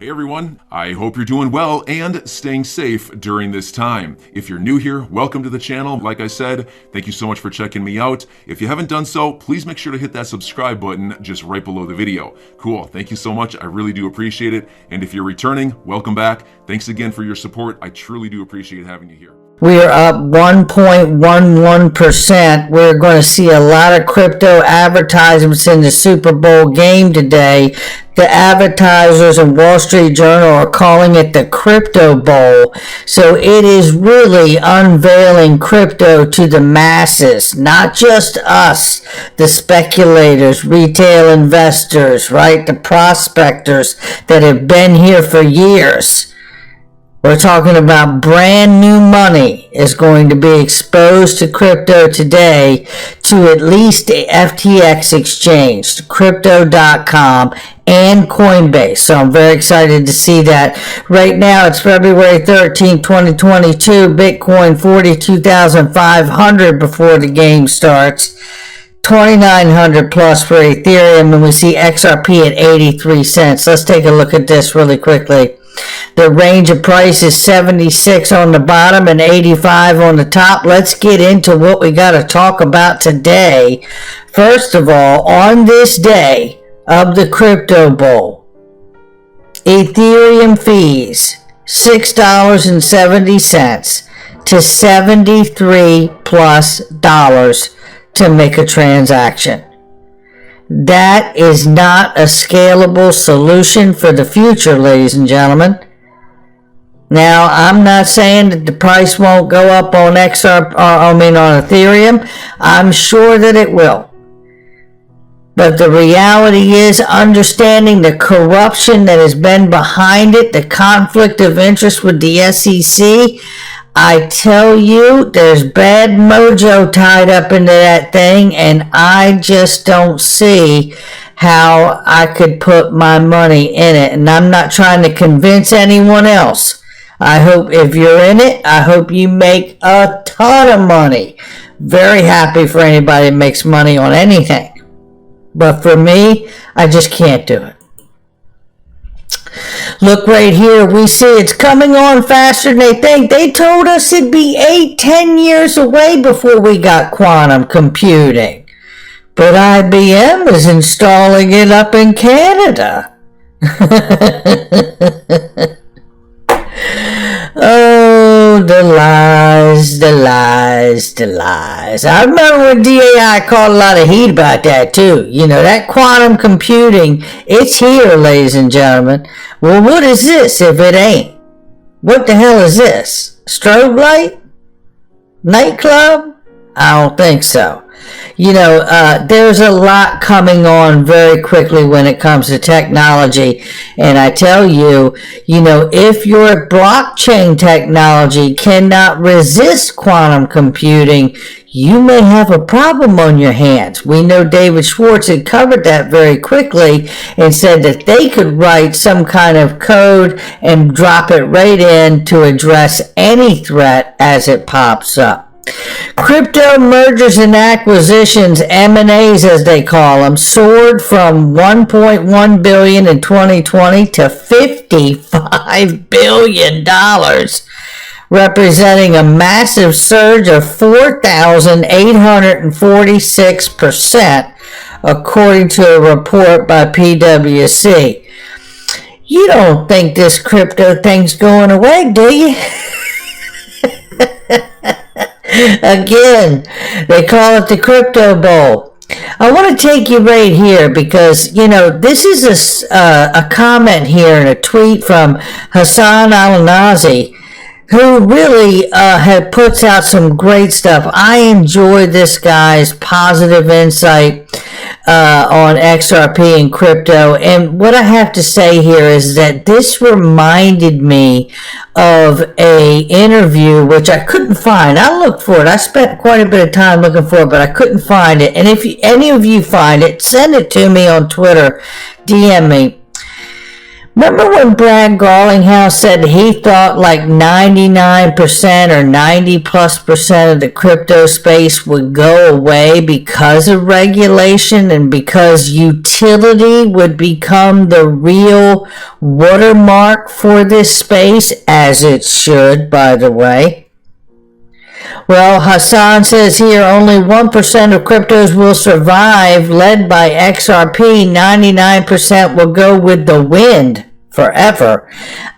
Hey everyone, I hope you're doing well and staying safe during this time. If you're new here, welcome to the channel. Like I said, thank you so much for checking me out. If you haven't done so, please make sure to hit that subscribe button just right below the video. Cool, thank you so much. I really do appreciate it. And if you're returning, welcome back. Thanks again for your support. I truly do appreciate having you here. We are up 1.11%. We're going to see a lot of crypto advertisements in the Super Bowl game today. The advertisers in Wall Street Journal are calling it the Crypto Bowl. So it is really unveiling crypto to the masses, not just us, the speculators, retail investors, right? The prospectors that have been here for years. We're talking about brand new money is going to be exposed to crypto today to at least the FTX exchange, crypto.com, and Coinbase. So I'm very excited to see that. Right now it's February 13, 2022. Bitcoin 42,500 before the game starts. 2,900 plus for Ethereum, and we see XRP at 83 cents. Let's take a look at this really quickly. The range of price is 76 on the bottom and 85 on the top. Let's get into what we got to talk about today. First of all, on this day of the Crypto Bowl, Ethereum fees $6.70 to $73 plus to make a transaction. That is not a scalable solution for the future, ladies and gentlemen. Now, I'm not saying that the price won't go up on on Ethereum. I'm sure that it will. But the reality is, understanding the corruption that has been behind it, the conflict of interest with the SEC, I tell you, there's bad mojo tied up into that thing, and I just don't see how I could put my money in it. And I'm not trying to convince anyone else. I hope if you're in it, I hope you make a ton of money. Very happy for anybody that makes money on anything. But for me, I just can't do it. Look right here, we see it's coming on faster than they think. They told us it'd be 8-10 years away before we got quantum computing. But IBM is installing it up in Canada. Oh, the lies, the lies, the lies. I remember when DAI caught a lot of heat about that too. You know, that quantum computing, it's here, ladies and gentlemen. Well, what is this if it ain't? What the hell is this? Strobe light? Nightclub? I don't think so. You know, there's a lot coming on very quickly when it comes to technology. And I tell you, you know, if your blockchain technology cannot resist quantum computing, you may have a problem on your hands. We know David Schwartz had covered that very quickly and said that they could write some kind of code and drop it right in to address any threat as it pops up. Crypto mergers and acquisitions, M&As as they call them, soared from $1.1 billion in 2020 to $55 billion, representing a massive surge of 4,846%, according to a report by PwC. You don't think this crypto thing's going away, do you? Again, they call it the Crypto Bowl. I want to take you right here because, you know, this is a comment here in a tweet from Hassan Al-Nazi, who really puts out some great stuff. I enjoy this guy's positive insight on XRP and crypto. And what I have to say here is that this reminded me of a interview which I couldn't find. I looked for it. I spent quite a bit of time looking for it, but I couldn't find it. And if any of you find it, send it to me on Twitter, DM me. Remember when Brad Garlinghouse said he thought like 99% or 90+% of the crypto space would go away because of regulation and because utility would become the real watermark for this space, as it should, by the way? Well, Hassan says here only 1% of cryptos will survive, led by XRP. 99% will go with the wind forever.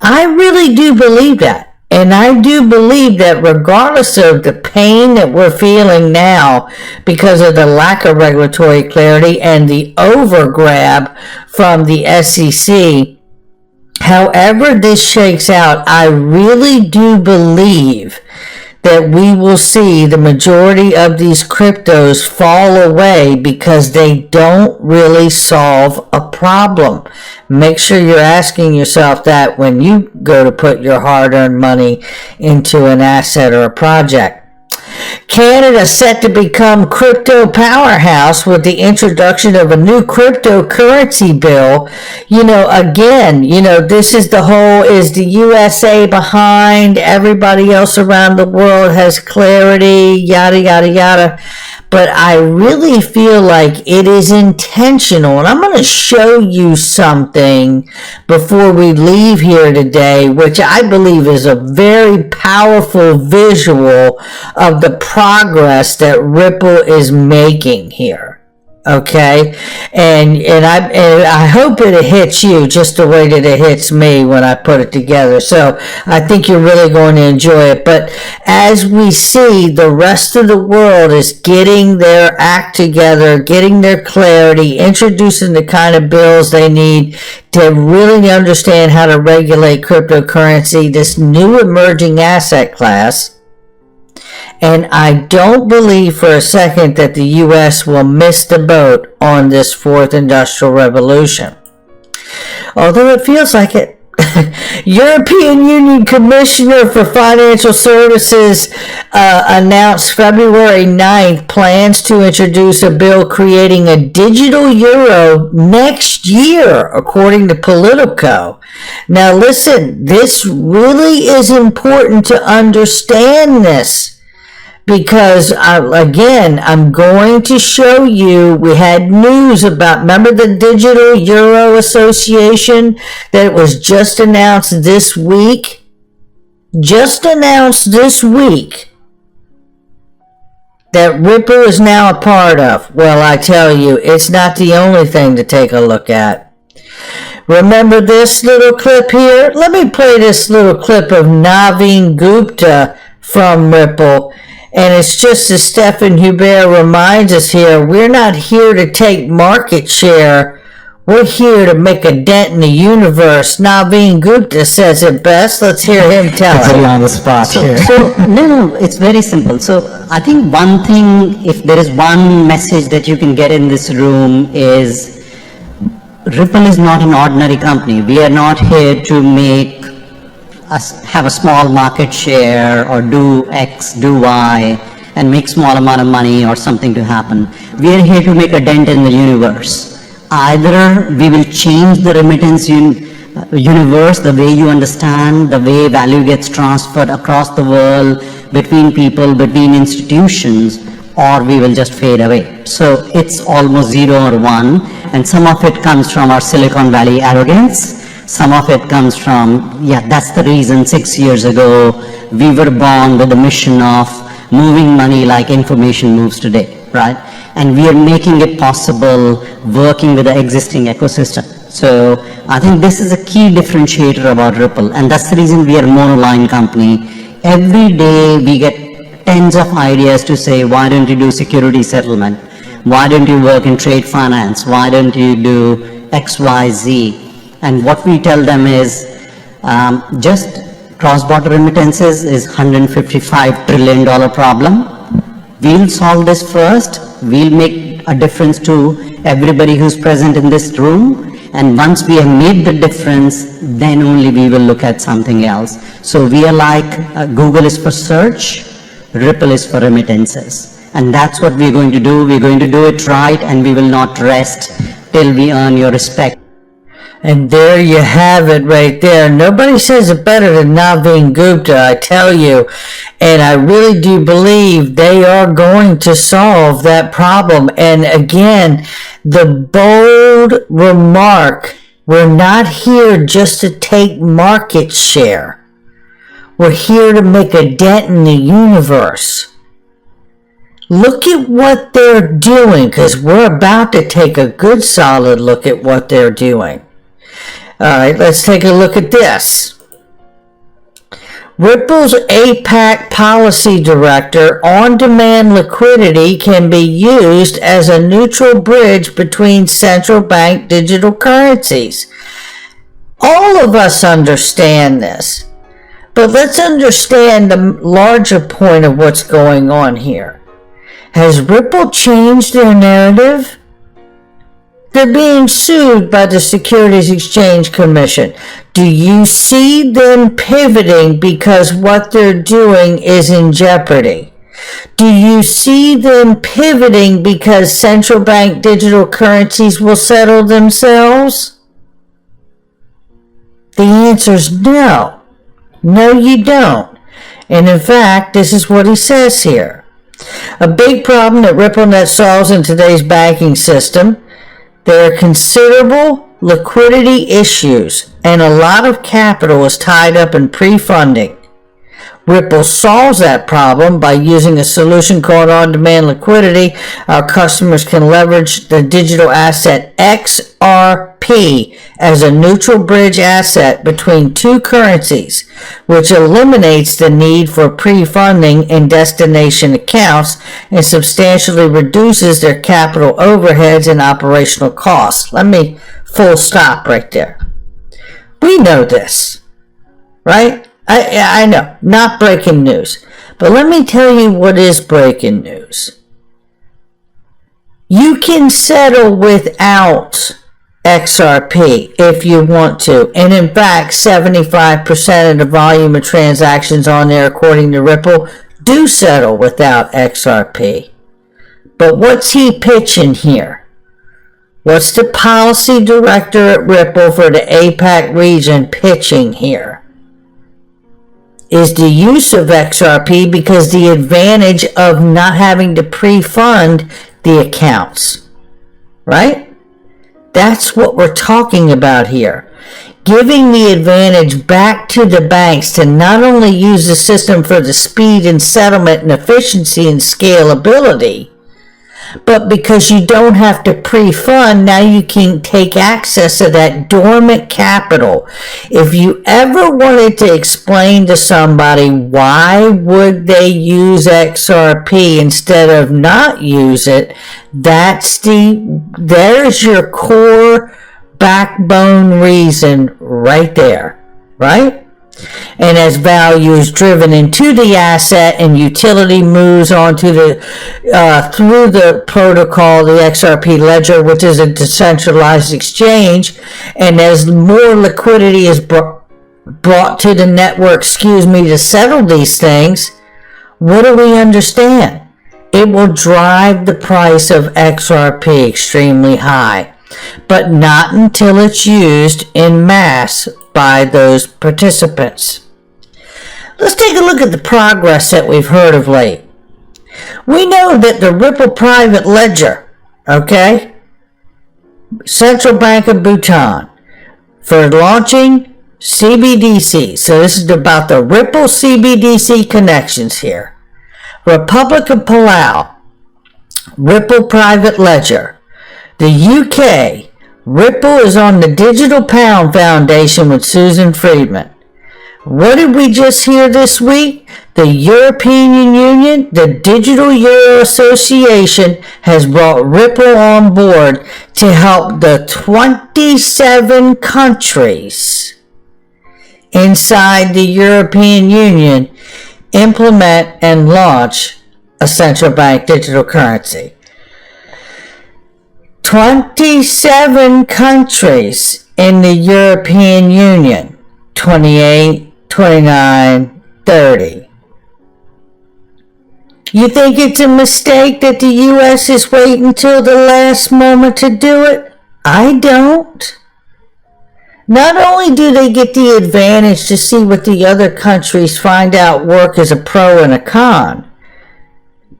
I really do believe that. And I do believe that regardless of the pain that we're feeling now because of the lack of regulatory clarity and the overgrab from the SEC, however this shakes out, I really do believe that we will see the majority of these cryptos fall away because they don't really solve a problem. Make sure you're asking yourself that when you go to put your hard-earned money into an asset or a project. Canada set to become crypto powerhouse with the introduction of a new cryptocurrency bill. Again, this is the whole, is the USA behind? Everybody else around the world has clarity, yada, yada, yada. But I really feel like it is intentional. And I'm going to show you something before we leave here today, which I believe is a very powerful visual of the progress that Ripple is making here. Okay, and I hope it hits you just the way that it hits me when I put it together. So I think you're really going to enjoy it. But as we see, the rest of the world is getting their act together, getting their clarity, introducing the kind of bills they need to really understand how to regulate cryptocurrency, this new emerging asset class. And I don't believe for a second that the U.S. will miss the boat on this fourth industrial revolution. Although it feels like it. European Union Commissioner for Financial Services announced February 9th plans to introduce a bill creating a digital euro next year, according to Politico. Now listen, this really is important to understand this. Because, again, I'm going to show you, we had news about, remember the Digital Euro Association that was just announced this week? Just announced this week that Ripple is now a part of. Well, I tell you, it's not the only thing to take a look at. Remember this little clip here? Let me play this little clip of Naveen Gupta from Ripple. And it's just as Stephan Hubert reminds us here, we're not here to take market share. We're here to make a dent in the universe. Naveen Gupta says it best. Let's hear him tell it. Very on the spot here. No, it's very simple. So I think one thing, if there is one message that you can get in this room is Ripple is not an ordinary company. We are not here to have a small market share or do X, do Y, and make small amount of money or something to happen. We are here to make a dent in the universe. Either we will change the remittance universe, the way you understand, the way value gets transferred across the world, between people, between institutions, or we will just fade away. So it's almost 0 or 1, and some of it comes from our Silicon Valley arrogance. Some of it comes from, that's the reason 6 years ago we were born with the mission of moving money like information moves today, right? And we are making it possible working with the existing ecosystem. So I think this is a key differentiator about Ripple, and that's the reason we are a monoline company. Every day we get tens of ideas to say, why don't you do security settlement? Why don't you work in trade finance? Why don't you do X, Y, Z? And what we tell them is just cross-border remittances is $155 trillion problem. We'll solve this first. We'll make a difference to everybody who's present in this room. And once we have made the difference, then only we will look at something else. So we are like Google is for search, Ripple is for remittances. And that's what we're going to do. We're going to do it right, and we will not rest till we earn your respect. And there you have it right there. Nobody says it better than Naveen Gupta, I tell you. And I really do believe they are going to solve that problem. And again, the bold remark, we're not here just to take market share. We're here to make a dent in the universe. Look at what they're doing, because we're about to take a good solid look at what they're doing. All right, let's take a look at this. Ripple's APAC policy director, on-demand liquidity can be used as a neutral bridge between central bank digital currencies. All of us understand this, but let's understand the larger point of what's going on here. Has Ripple changed their narrative? They're being sued by the Securities Exchange Commission. Do you see them pivoting because what they're doing is in jeopardy? Do you see them pivoting because central bank digital currencies will settle themselves? The answer is no. No, you don't. And in fact, this is what he says here. A big problem that RippleNet solves in today's banking system. There are considerable liquidity issues, and a lot of capital is tied up in pre-funding. Ripple solves that problem by using a solution called on-demand liquidity. Our customers can leverage the digital asset XRP as a neutral bridge asset between two currencies, which eliminates the need for pre-funding in destination accounts and substantially reduces their capital overheads and operational costs. Let me full stop right there. We know this, right? I know, not breaking news. But let me tell you what is breaking news. You can settle without XRP if you want to. And in fact, 75% of the volume of transactions on there, according to Ripple, do settle without XRP. But what's he pitching here? What's the policy director at Ripple for the APAC region pitching here? Is the use of XRP because the advantage of not having to pre-fund the accounts, right? That's what we're talking about here. Giving the advantage back to the banks to not only use the system for the speed and settlement and efficiency and scalability, but because you don't have to pre-fund, now you can take access to that dormant capital. If you ever wanted to explain to somebody why would they use XRP instead of not use it, there's your core backbone reason right there, right? And as value is driven into the asset and utility moves onto the through the protocol, the XRP ledger, which is a decentralized exchange, and as more liquidity is brought to the network, to settle these things, what do we understand? It will drive the price of XRP extremely high, but not until it's used in mass by those participants. Let's take a look at the progress that we've heard of late. We know that the Ripple private ledger, okay, Central Bank of Bhutan, for launching CBDC. So this is about the Ripple CBDC connections here. Republic of Palau, Ripple private ledger. The UK, Ripple is on the Digital Pound Foundation with Susan Friedman. What did we just hear this week? The European Union, the Digital Euro Association, has brought Ripple on board to help the 27 countries inside the European Union implement and launch a central bank digital currency. 27 countries in the European Union, 28, 29, 30. You think it's a mistake that the U.S. is waiting until the last moment to do it? I don't. Not only do they get the advantage to see what the other countries find out work as a pro and a con,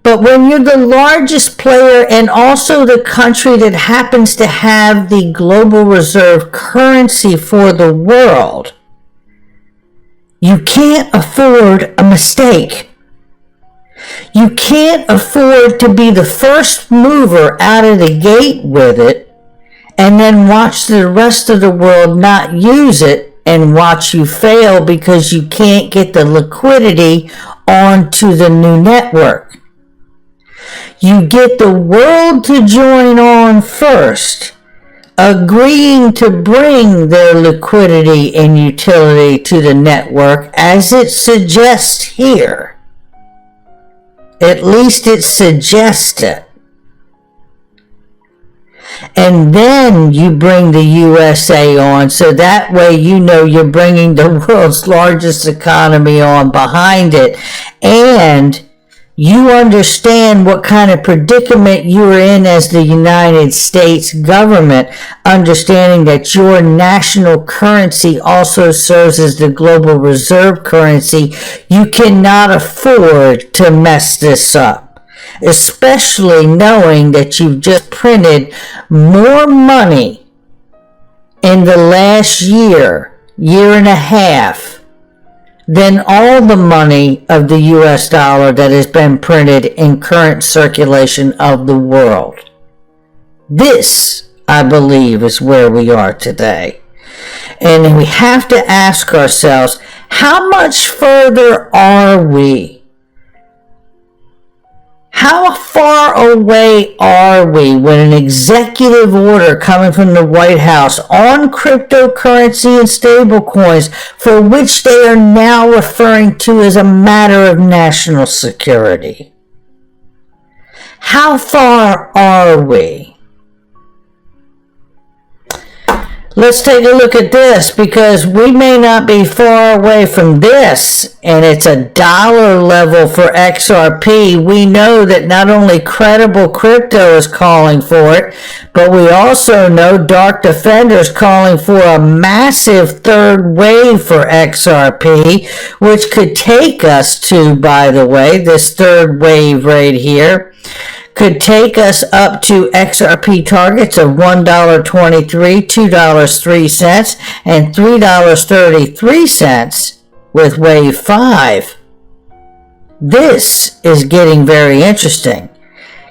but when you're the largest player and also the country that happens to have the global reserve currency for the world, you can't afford a mistake. You can't afford to be the first mover out of the gate with it and then watch the rest of the world not use it and watch you fail because you can't get the liquidity onto the new network. You get the world to join on first, agreeing to bring their liquidity and utility to the network as it suggests here. At least it suggests it. And then you bring the USA on, so that way you know you're bringing the world's largest economy on behind it, and you understand what kind of predicament you're in as the United States government, understanding that your national currency also serves as the global reserve currency. You cannot afford to mess this up, especially knowing that you've just printed more money in the last year and a half than all the money of the US dollar that has been printed in current circulation of the world. This, I believe, is where we are today. And we have to ask ourselves, how much further are we? How far away are we when an executive order coming from the White House on cryptocurrency and stablecoins, for which they are now referring to as a matter of national security? How far are we? Let's take a look at this, because we may not be far away from this, and it's a dollar level for XRP. We know that not only credible crypto is calling for it, but we also know Dark Defender's calling for a massive third wave for XRP, which could take us to, by the way, this third wave right here, could take us up to XRP targets of $1.23, $2.03, and $3.33 with wave 5. This is getting very interesting.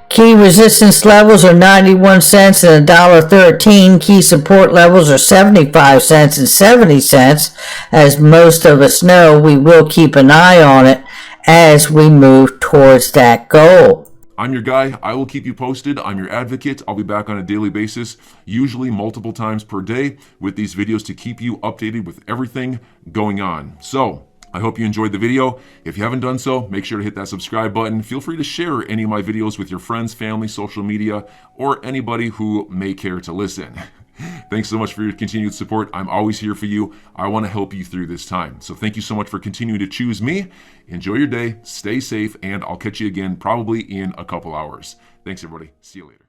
Key resistance levels are 91 cents and $1.13. Key support levels are 75 cents and 70 cents. As most of us know, we will keep an eye on it as we move towards that goal. I'm your guy. I will keep you posted. I'm your advocate. I'll be back on a daily basis, usually multiple times per day, with these videos to keep you updated with everything going on. So I hope you enjoyed the video. If you haven't done so, make sure to hit that subscribe button. Feel free to share any of my videos with your friends, family, social media, or anybody who may care to listen. Thanks so much for your continued support. I'm always here for you. I want to help you through this time. So thank you so much for continuing to choose me. Enjoy your day, stay safe, and I'll catch you again probably in a couple hours. Thanks, everybody. See you later.